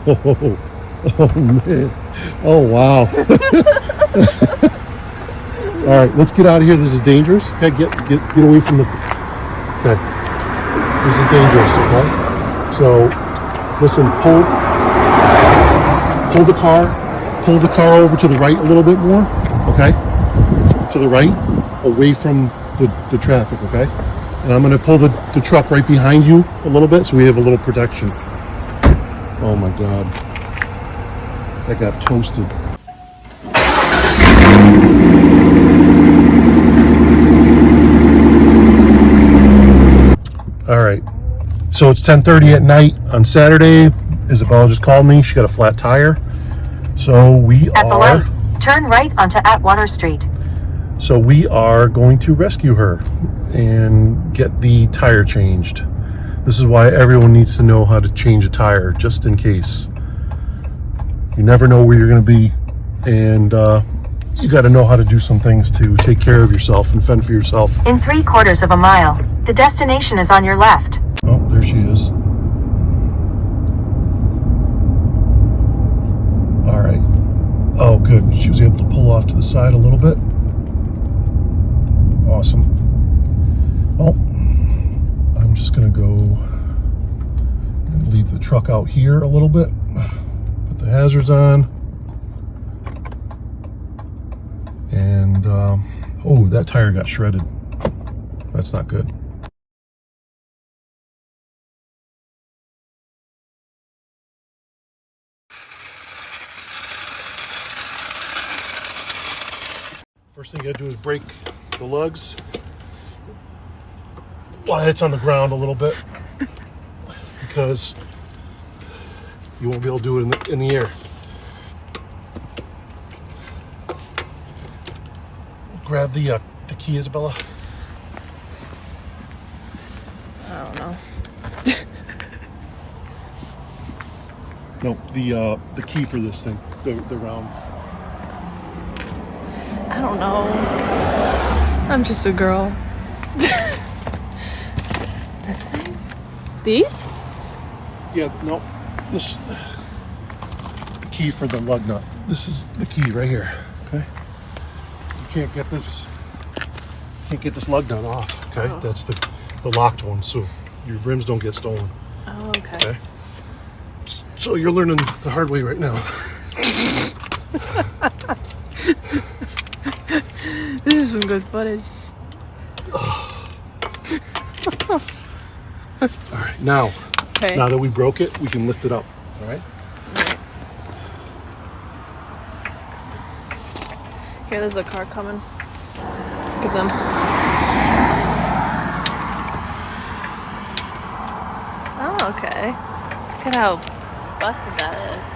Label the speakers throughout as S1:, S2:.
S1: Oh, oh man. Oh wow. All right, let's get out of here. This is dangerous. Okay, get away from the. Okay, this is dangerous. Okay, so listen. Pull the car over to the right a little bit more. Okay, to the right, away from the traffic. Okay, and I'm going to pull the truck right behind you a little bit so we have a little protection. Oh my God, that got toasted. All right, so it's 10:30 at night on Saturday. Isabella just called me. She got a flat tire. So we
S2: at the light, turn right onto Atwater Street.
S1: So we are going to rescue her and get the tire changed. This is why everyone needs to know how to change a tire, just in case. You never know where you're going to be, and you got to know how to do some things to take care of yourself and fend for yourself.
S2: In 3/4 of a mile, the destination is on your left.
S1: Oh, there she is. All right. Oh, good. She was able to pull off to the side a little bit. Awesome. Well, I'm just going to go and leave the truck out here a little bit. Put the hazards on. And, oh, that tire got shredded. That's not good. First thing you gotta do is break the lugs while it's on the ground a little bit, because you won't be able to do it in the air. Grab the key, Isabella.
S3: I don't know.
S1: No, the key for this thing, the round.
S3: I don't know. I'm just a girl. This thing? These?
S1: Yeah, no, this the key for the lug nut. This is the key right here. Okay, you can't get this lug nut off. Okay,
S3: Oh.
S1: That's the locked one, so your rims don't get stolen.
S3: Oh, okay.
S1: Okay, so you're learning the hard way right now.
S3: This is some good footage.
S1: All right, now that we broke it, we can lift it up. All right.
S3: Here, there's a car coming. Look at them. Oh, okay. Look at how busted that is.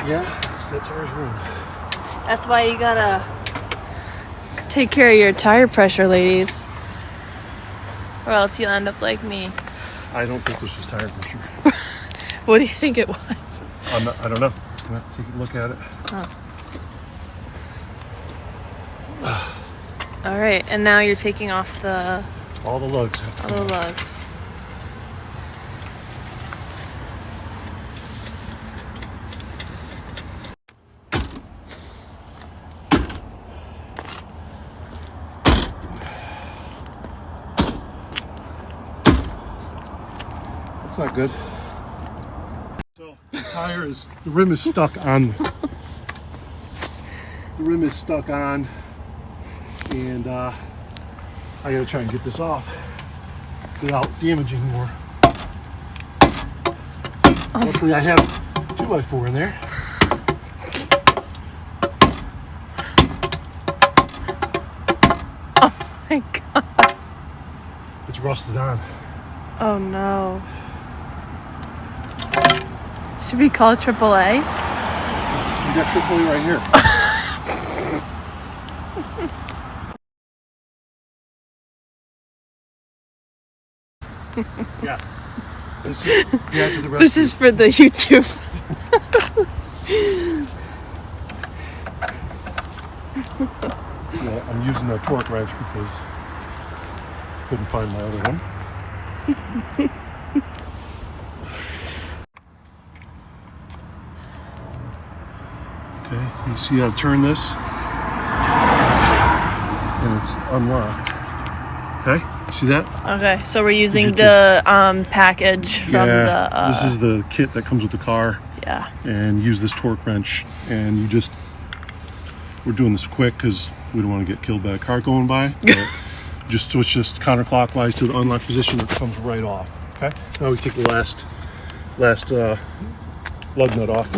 S1: Yeah, that tire's ruined.
S3: That's why you gotta take care of your tire pressure, ladies. Or else you'll end up like me.
S1: I don't think this was tire pressure.
S3: What do you think it was?
S1: I don't know. I'm gonna have to take a look at it.
S3: Oh. All right, and now you're taking off
S1: all the lugs.
S3: all the lugs.
S1: That's not good. So the rim is stuck on. The rim is stuck on, and I gotta try and get this off without damaging more. Luckily, I have a 2x4 in there.
S3: Oh my God.
S1: It's rusted on.
S3: Oh no. Should we call AAA?
S1: You got AAA right here. Yeah. This is to the rescue.
S3: This is for the YouTube.
S1: Yeah, I'm using a torque wrench because I couldn't find my other one. Okay, you see how to turn this? And it's unlocked. Okay, you see that?
S3: Okay, so we're using
S1: you
S3: the package from the.
S1: This is the kit that comes with the car.
S3: Yeah.
S1: And use this torque wrench, and you just. We're doing this quick because we don't want to get killed by a car going by. But just switch this counterclockwise to the unlock position. It comes right off. Okay. Now we take the last lug nut off.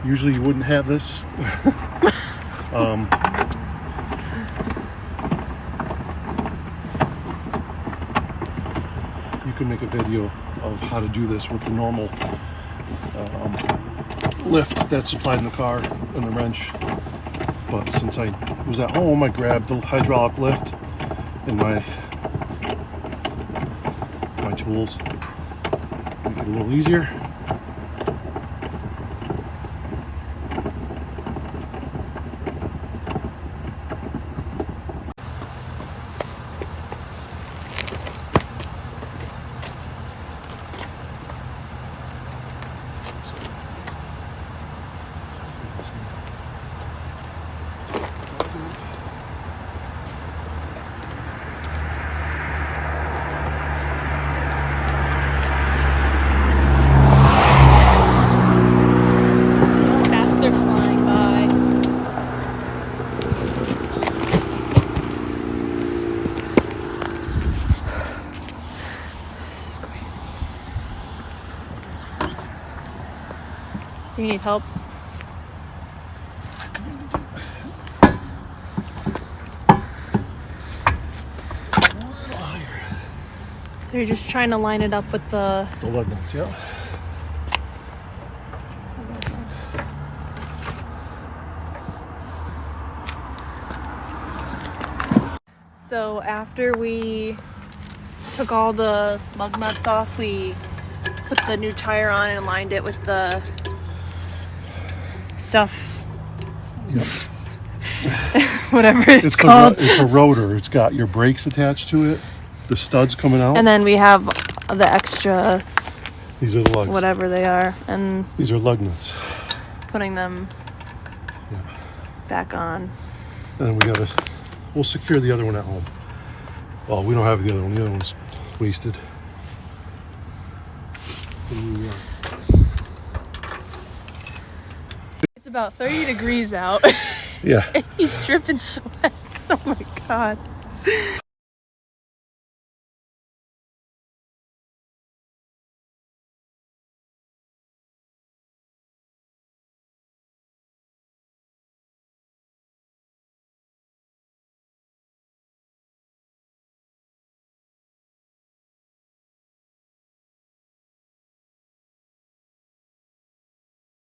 S1: Usually you wouldn't have this. You can make a video of how to do this with the normal lift that's supplied in the car and the wrench. But since I was at home, I grabbed the hydraulic lift and my tools. Make it a little easier.
S3: See how fast they're flying by. This is crazy. Do you need help? So you're just trying to line it up with the
S1: lug nuts, yeah.
S3: So after we took all the lug nuts off, we put the new tire on and aligned it with the stuff.
S1: Yep.
S3: Whatever it's called.
S1: It's a rotor. It's got your brakes attached to it, the studs coming out.
S3: And then we have the extra,
S1: These are the lugs.
S3: whatever they are, and
S1: These are lug nuts.
S3: putting them back on.
S1: And then we'll secure the other one at home. Well, we don't have the other one. The other one's wasted.
S3: It's about 30 degrees out.
S1: Yeah.
S3: And he's dripping sweat. Oh my god.